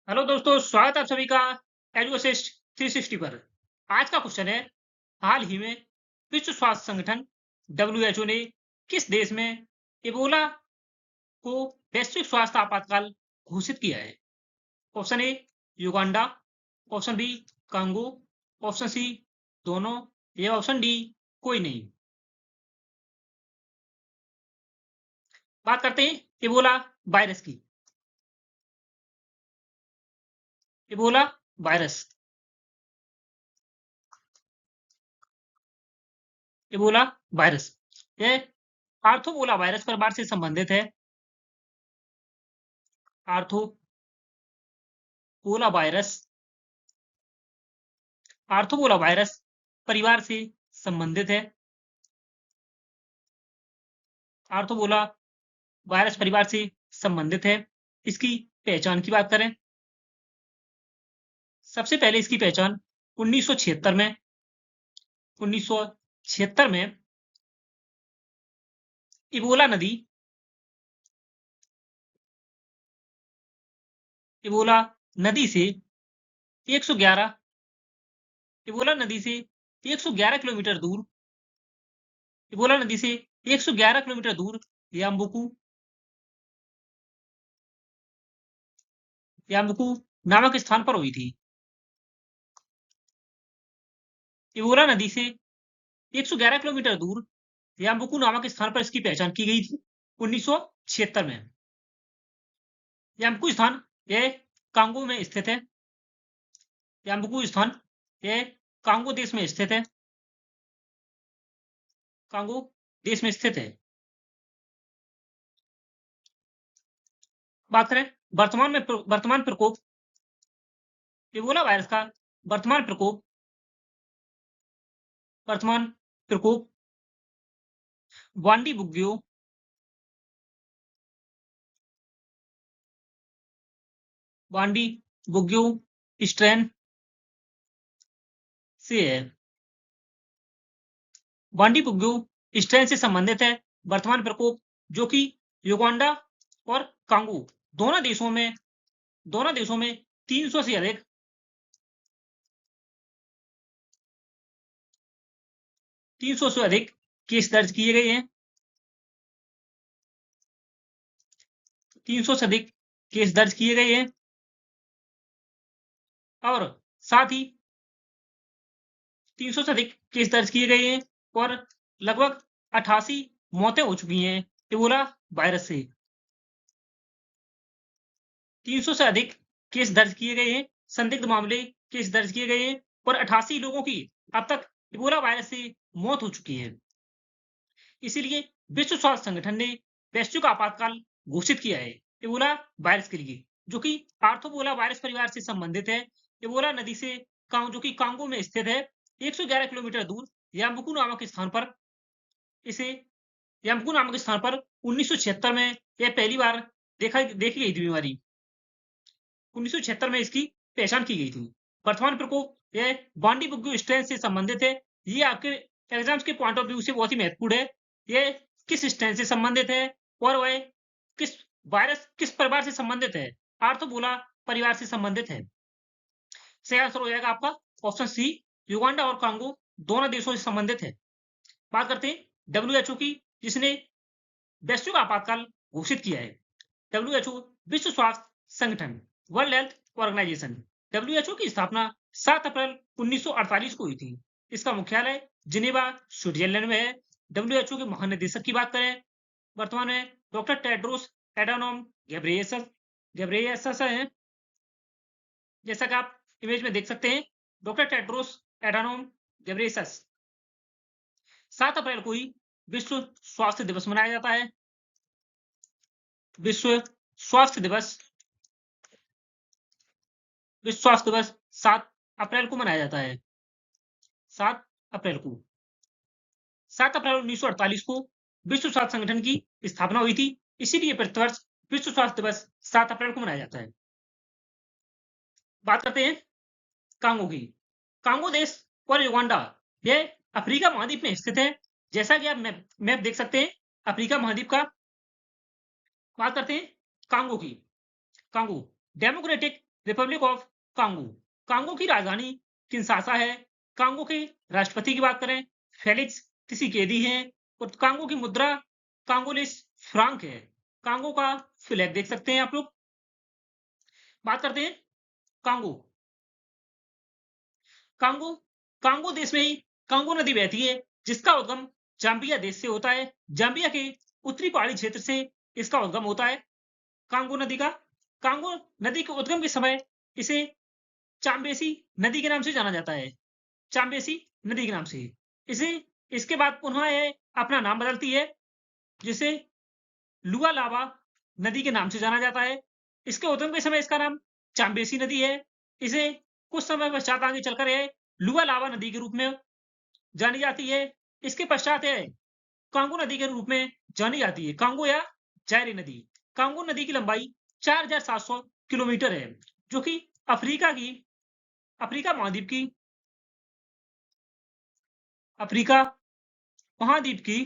Hello दोस्तों, स्वागत है आप सभी का एडुअसिस्ट 360 पर। आज का क्वेश्चन है, हाल ही में विश्व स्वास्थ्य संगठन डब्ल्यूएचओ ने किस देश में इबोला को वैश्विक स्वास्थ्य आपातकाल घोषित किया है? Option A Uganda, option B Congo, option C दोनों या ऑप्शन डी कोई नहीं। बात करते हैं इबोला वायरस की। इबोला वायरस, इबोला वायरस यह आर्थोबोला वायरस परिवार से संबंधित है। आर्थोपोला वायरस, आर्थोपोला वायरस परिवार से संबंधित है। आर्थोपोला वायरस परिवार से संबंधित है। इसकी पहचान की बात करें, सबसे पहले इसकी पहचान 1976 में 1976 में इबोला नदी, इबोला नदी से 111 इबोला नदी से 111 किलोमीटर दूर, इबोला नदी से 111 किलोमीटर दूर याम्बुकू याम्बुकू नामक स्थान पर हुई थी। इबोला नदी से 111 किलोमीटर दूर याम्बुकू नामक स्थान पर इसकी पहचान की गई थी 1976 में। याम्बुकू स्थान यह कांगो में स्थित है। याम्बुकू स्थान यह कांगो देश में स्थित है। कांगो देश में स्थित है। बात करें वर्तमान प्रकोप, इबोला वायरस का वर्तमान प्रकोप वांडी बुग्यो स्ट्रेन से है। वांडी बुग्यो स्ट्रेन से संबंधित है वर्तमान प्रकोप, जो कि युगांडा और कांगो दोनों देशों में 300 से अधिक 300 से अधिक केस दर्ज किए गए हैं। 300 से अधिक केस दर्ज किए गए हैं और साथ ही 300 से अधिक केस दर्ज किए गए हैं और लगभग 88 मौतें हो चुकी हैं इबोला वायरस से। 300 से अधिक केस दर्ज किए गए हैं, संदिग्ध मामले केस दर्ज किए गए हैं और 88 लोगों की अब तक इबोला वायरस से मौत हो चुकी है। इसीलिए विश्व स्वास्थ्य संगठन ने वैश्विक आपातकाल घोषित किया है इबोला वायरस के लिए, जो कि आर्थोपोला वायरस परिवार से संबंधित है। इबोला नदी से जो कि कांगो में स्थित है, 111 किलोमीटर दूर याम्बुकू नामक स्थान पर इसे याम्बुकू नामक स्थान पर 1976 में यह पहली बार देखी गई थी बीमारी। 1976 में इसकी पहचान की गई थी। वर्तमान प्रकोप यह बांडी बुग्यू स्ट्रेन से संबंधित है। ये आपके एग्जाम्स के पॉइंट ऑफ व्यू से बहुत ही महत्वपूर्ण है। ये किस स्ट्रेन से संबंधित है और वह किस परिवार से संबंधित है? आर्थोपोला परिवार से संबंधित है। सही आंसर हो जाएगा आपका ऑप्शन सी, युगांडा और कांगो दोनों देशों से संबंधित है। बात करते हैं डब्ल्यूएचओ की, जिसने वैश्विक आपातकाल घोषित किया है। डब्ल्यूएचओ विश्व स्वास्थ्य संगठन, वर्ल्ड हेल्थ ऑर्गेनाइजेशन, डब्ल्यूएचओ की स्थापना 7 अप्रैल 1948 को हुई थी। इसका मुख्यालय जिनेवा, स्विट्जरलैंड में है। डब्ल्यूएचओ के महानिदेशक की बात करें, वर्तमान में डॉक्टर टेड्रोस एडानोम घेब्रेयेसस हैं। जैसा कि आप इमेज में देख सकते हैं, डॉक्टर टेड्रोस एडानोम घेब्रेयेसस। 7 अप्रैल को ही विश्व स्वास्थ्य दिवस मनाया जाता है। विश्व स्वास्थ्य दिवस 7 अप्रैल को मनाया जाता है। 7 अप्रैल 1948 को विश्व स्वास्थ्य संगठन की स्थापना हुई थी। इसीलिए प्रतिवर्ष विश्व स्वास्थ्य दिवस 7 अप्रैल को मनाया जाता है। बात करते हैं कांगो की। कांगो देश और युगांडा यह अफ्रीका महाद्वीप में स्थित है। जैसा कि आप मैप देख सकते हैं अफ्रीका महाद्वीप का। बात करते हैं कांगो की। Congo democratic Republic of Congo. Congo की राजधानी किंशासा है। कांगो के राष्ट्रपति की बात करें, फेलिक्स त्सिसेकेदी हैं और कांगो की मुद्रा कांगोलिस फ्रांक है। कांगो का फ्लैग देख सकते हैं आप लोग। बात करते हैं कांगो। कांगो कांगो देश में ही कांगो नदी बहती है, जिसका उद्गम जाम्बिया देश से होता है। जाम्बिया के उत्तरी पहाड़ी क्षेत्र से इसका उद्गम होता है कांगो नदी का। कांगो नदी के उद्गम के समय इसे चाम्बेसी नदी के नाम से जाना जाता है। चाम्बेसी नदी के नाम से। इसे इसके बाद पुनः यह अपना नाम बदलती है, जिसे लुआलाबा नदी के नाम से जाना जाता है। इसके उद्गम के समय इसका नाम चाम्बेसी नदी है। इसे कुछ समय पश्चात आगे चलकर यह लुआलाबा नदी के रूप में जानी जाती है। इसके पश्चात यह कांगो नदी के रूप में जानी जाती है, कांगो या जायरे नदी। कांगो नदी की लंबाई 4700 किलोमीटर है, जो कि अफ्रीका महाद्वीप की अफ्रीका महाद्वीप की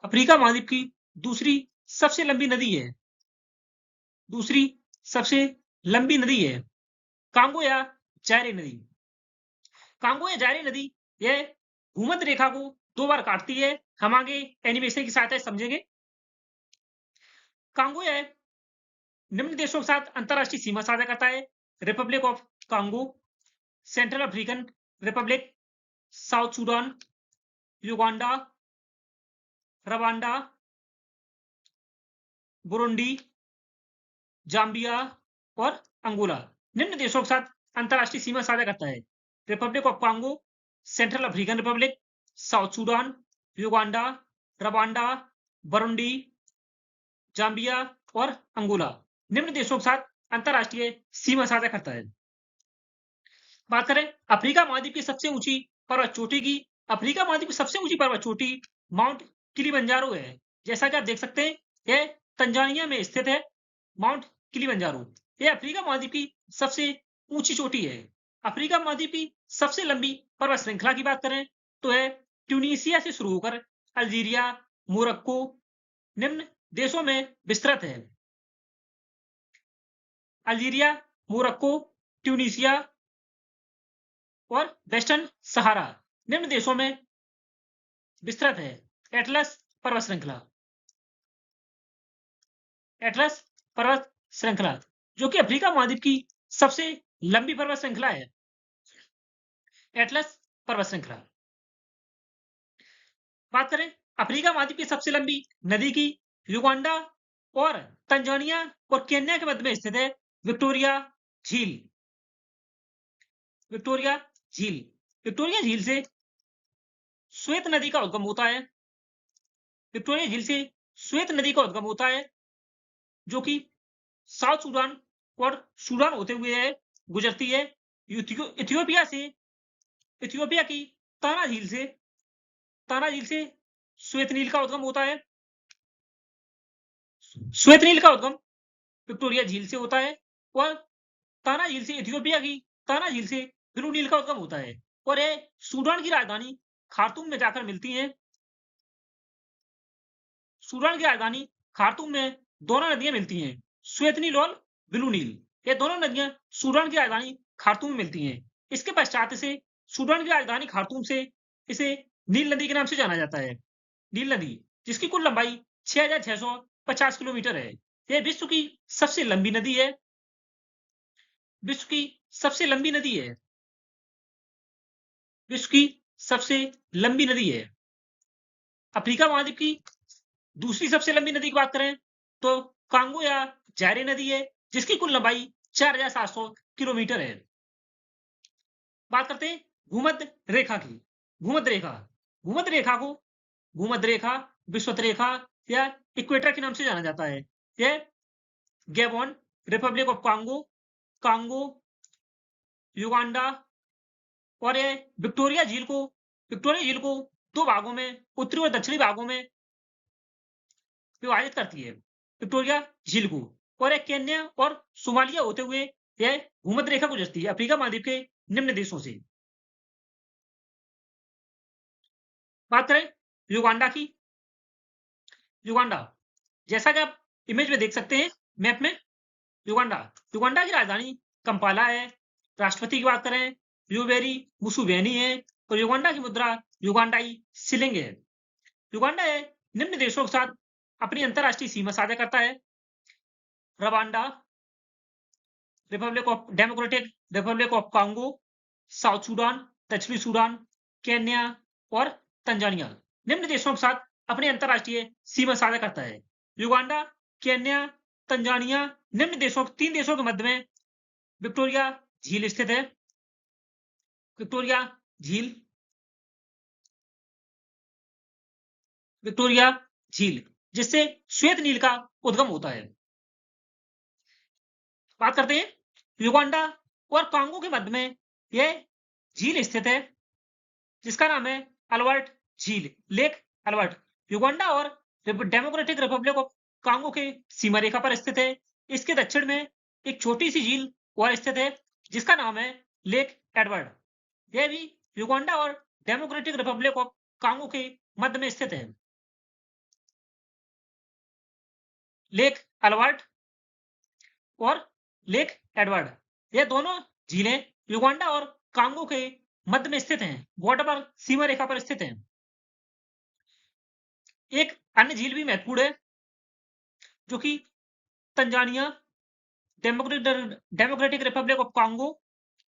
अफ्रीका महाद्वीप की दूसरी सबसे लंबी नदी है। दूसरी सबसे लंबी नदी है कांगो या जायरे नदी। कांगो या जायरे नदी यह भूमध्य रेखा को 2 बार काटती है। हम आगे एनिमेशन की सहायता से समझेंगे। कांगो यह निम्न देशों के साथ अंतरराष्ट्रीय सीमा साझा करता है: Republic of Congo, central African Republic, south Sudan, Uganda, Rwanda, Burundi, Zambia और अंगोला। निम्न देशों के साथ अंतरराष्ट्रीय सीमा साझा करता है: Republic of Congo, central African Republic, south Sudan, Uganda, Rwanda, Burundi, Zambia और अंगोला। निम्न देशों के साथ अंतरराष्ट्रीय सीमा साझा करता है। बात करें अफ्रीका महाद्वीप की सबसे ऊंची पर्वत चोटी की। अफ्रीका महाद्वीप की सबसे ऊंची पर्वत चोटी माउंट किलिमंजारो है। जैसा कि आप देख सकते हैं, यह तंजानिया में स्थित है। माउंट किलिमंजारो यह अफ्रीका महाद्वीप की सबसे ऊंची चोटी है। अफ्रीका महाद्वीप की सबसे लंबी पर्वत श्रृंखला की बात करें तो यह ट्यूनीसिया से शुरू होकर अल्जीरिया, मोरक्को निम्न देशों में विस्तृत है। अल्जीरिया, मोरक्को, ट्यूनीसिया और वेस्टर्न सहारा निम्न देशों में विस्तृत है। एटलस पर्वत श्रृंखला एटलस पर्वत श्रृंखला जो कि अफ्रीका महाद्वीप की सबसे लंबी पर्वत श्रृंखला है। एटलस पर्वत श्रृंखला। बात करें अफ्रीका महाद्वीप की सबसे लंबी नदी की, युगांडा और तंजानिया और केन्या के मध्य में स्थित है विक्टोरिया झील। विक्टोरिया झील विक्टोरिया झील से श्वेत नदी का उद्गम होता है। विक्टोरिया झील से श्वेत नदी का उद्गम होता है, जो कि साउथ सूडान और सूडान होते हुए गुजरती है। इथियोपिया की ताना झील से श्वेत नील का उद्गम होता है। श्वेत नील का उद्गम विक्टोरिया झील से होता है और ताना झील से इथियोपिया की ताना झील से ब्लू नील का उद्गम होता है और ये सूडान की राजधानी खार्तूम में जाकर मिलती हैं। सूडान की राजधानी खार्तूम में दोनों नदियां मिलती हैं, श्वेत नील और ब्लू नील। ये दोनों नदियां सूडान की राजधानी खार्तूम में मिलती हैं। इसके पश्चात इसे सूडान की राजधानी खार्तूम से इसे नील नदी के नाम से जाना जाता है। नील नदी जिसकी कुल लंबाई 6650 किलोमीटर है। यह विश्व की सबसे लंबी नदी है। विश्व की सबसे लंबी नदी है। विश्व की सबसे लंबी नदी है। अफ्रीका महाद्वीप की दूसरी सबसे लंबी नदी की बात करें तो कांगो या जायरे नदी है, जिसकी कुल लंबाई 4700 किलोमीटर है। बात करते हैं भूमध्य रेखा की। भूमध्य रेखा भूमध्य रेखा को भूमध्य रेखा, विषुवत रेखा या इक्वेटर के नाम से जाना जाता है। यह Gabon, Republic of Congo, Congo, Uganda और यह विक्टोरिया झील को 2 भागों में, उत्तरी और दक्षिणी भागों में विभाजित करती है। विक्टोरिया झील को और यह केन्या और सोमालिया होते हुए यह भूमध्य रेखा गुजरती है अफ्रीका महाद्वीप के निम्न देशों से। बात करें युगांडा की। युगांडा जैसा कि आप इमेज में देख सकते हैं मैप में, युगांडा। युगांडा की राजधानी कंपाला है। राष्ट्रपति की बात करें, यूवेरी मुसेवेनी है और युगांडा की मुद्रा युगांडाई शिलिंग है। युगांडा निम्न देशों के साथ अपनी अंतर्राष्ट्रीय सीमा साझा करता है: Rwanda, Republic of Congo, south Sudan, दक्षिणी सूडान, केन्या और तंजानिया निम्न देशों के साथ अपनी अंतर्राष्ट्रीय सीमा साझा करता है। युगांडा, केन्या, तंजानिया निम्न देशों 3 देशों के मध्य में विक्टोरिया झील स्थित है। विक्टोरिया झील, विक्टोरिया झील जिससे श्वेत नील का उद्गम होता है। बात करते हैं युगांडा और कांगो के मध्य में यह झील स्थित है जिसका नाम है अल्बर्ट झील, लेक अल्बर्ट। युगांडा और डेमोक्रेटिक रिपब्लिक ऑफ कांगो के सीमा रेखा पर स्थित है। इसके दक्षिण में एक छोटी सी झील और स्थित है जिसका नाम है लेक एडवर्ड। यह भी युगांडा और डेमोक्रेटिक रिपब्लिक ऑफ कांगो के मध्य में स्थित है। लेक अल्बर्ट और लेक एडवर्ड, ये दोनों झीलें युगांडा और कांगो के मध्य में स्थित हैं, बॉर्डर पर, सीमा रेखा पर स्थित हैं। एक अन्य झील भी महत्वपूर्ण है जो कि Tanzania, democratic Republic of Congo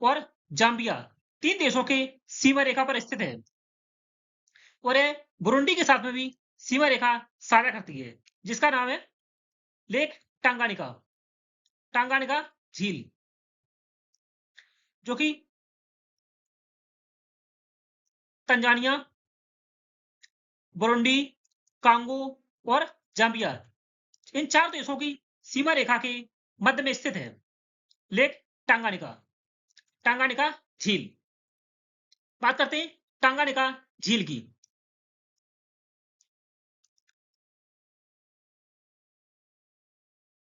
और जाम्बिया 3 देशों के सीमा रेखा पर स्थित है और यह बुरुंडी के साथ में भी सीमा रेखा साझा करती है जिसका नाम है लेक टांगानिका। टांगानिका झील जो कि तंजानिया, बुरुंडी, कांगो और जाम्बिया इन 4 देशों की सीमा रेखा के मध्य में स्थित है। लेक टांगानिका, टांगानिका झील। बात करते हैं टांगानिका झील की।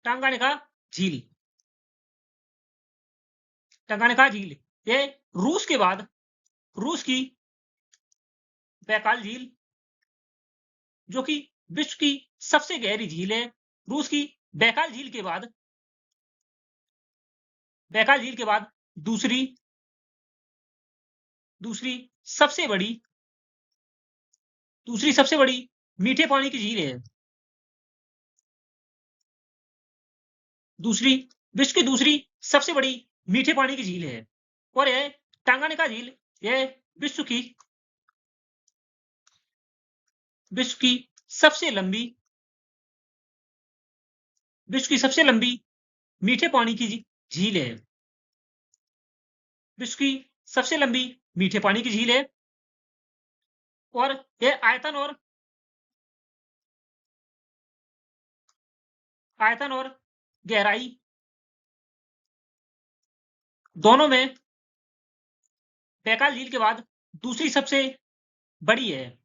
टांगानिका झील, टांगानिका झील ये रूस के बाद रूस की बैकाल झील जो कि विश्व की सबसे गहरी झील है। रूस की बैकाल झील के बाद दूसरी सबसे बड़ी मीठे पानी की झील है। विश्व की दूसरी सबसे बड़ी मीठे पानी की झील है और यह टांगानिका झील यह विश्व की सबसे लंबी मीठे पानी की झील है। विश्व की सबसे लंबी मीठे पानी की झील है और यह आयतन और गहराई दोनों में बैकाल झील के बाद दूसरी सबसे बड़ी है।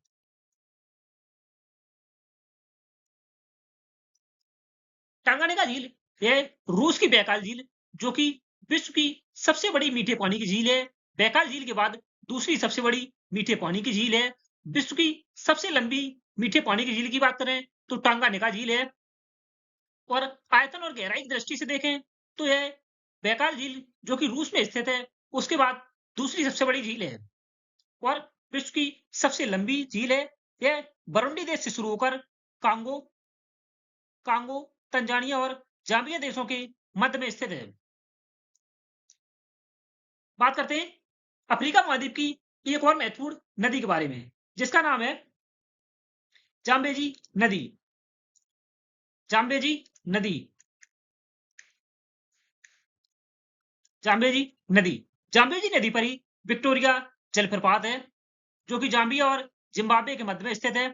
टांगानिका झील यह रूस की बैकाल झील जो कि विश्व की सबसे बड़ी मीठे पानी की झील है। बैकाल झील के बाद दूसरी सबसे बड़ी मीठे पानी की झील है। विश्व की सबसे लंबी मीठे पानी की झील की बात करें तो टांगानिका झील है और आयतन और गहराई की दृष्टि से देखें तो यह बैकाल झील जो कि रूस में स्थित है उसके बाद दूसरी सबसे बड़ी झील है और विश्व की सबसे लंबी झील है। यह बुरुंडी देश से शुरू होकर कांगो, तंजानिया और जाम्बिया देशों के मध्य में स्थित है। बात करते हैं अफ्रीका महाद्वीप की एक और महत्वपूर्ण नदी के बारे में जिसका नाम है जाम्बेजी नदी। जाम्बेजी नदी, जाम्बेजी नदी, जाम्बेजी नदी पर ही विक्टोरिया जलप्रपात है जो कि जाम्बिया और जिम्बाब्वे के मध्य में स्थित है।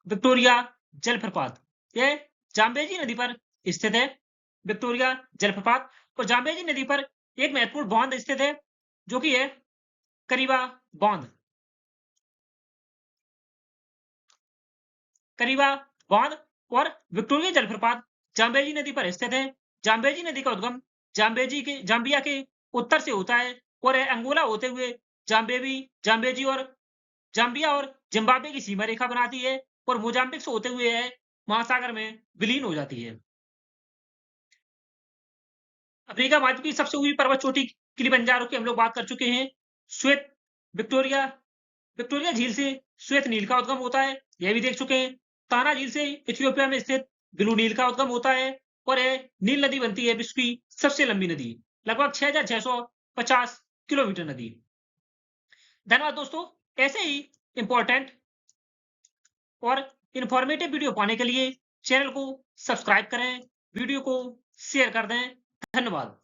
विक्टोरिया जलप्रपात यह जाम्बेजी नदी पर स्थित है। विक्टोरिया जलप्रपात और जाम्बेजी नदी पर एक महत्वपूर्ण बांध स्थित है जो कि है करीबा बांध। करीबा बांध और विक्टोरिया जलप्रपात जाम्बेजी नदी पर स्थित है। जाम्बेजी नदी का उद्गम जाम्बिया के उत्तर से होता है और यह अंगोला होते हुए जाम्बिया और जिम्बाब्वे की सीमा रेखा बनाती है और मोजाम्बिक से होते हुए है महासागर में विलीन हो जाती है। अफ्रीका महाद्वीप की सबसे ऊंची पर्वत चोटी किलिमंजारो की हम लोग बात कर चुके हैं। श्वेत विक्टोरिया विक्टोरिया झील से श्वेत नील का उद्गम होता है, यह भी देख चुके हैं। ताना झील से इथियोपिया में स्थित ब्लू नील का उद्गम होता है और यह नील नदी बनती है विश्व की सबसे लंबी नदी, लगभग 6,650 किलोमीटर नदी। धन्यवाद दोस्तों। ऐसे ही इंपॉर्टेंट और इंफॉर्मेटिव वीडियो पाने के लिए चैनल को सब्सक्राइब करें, वीडियो को शेयर कर दें। धन्यवाद।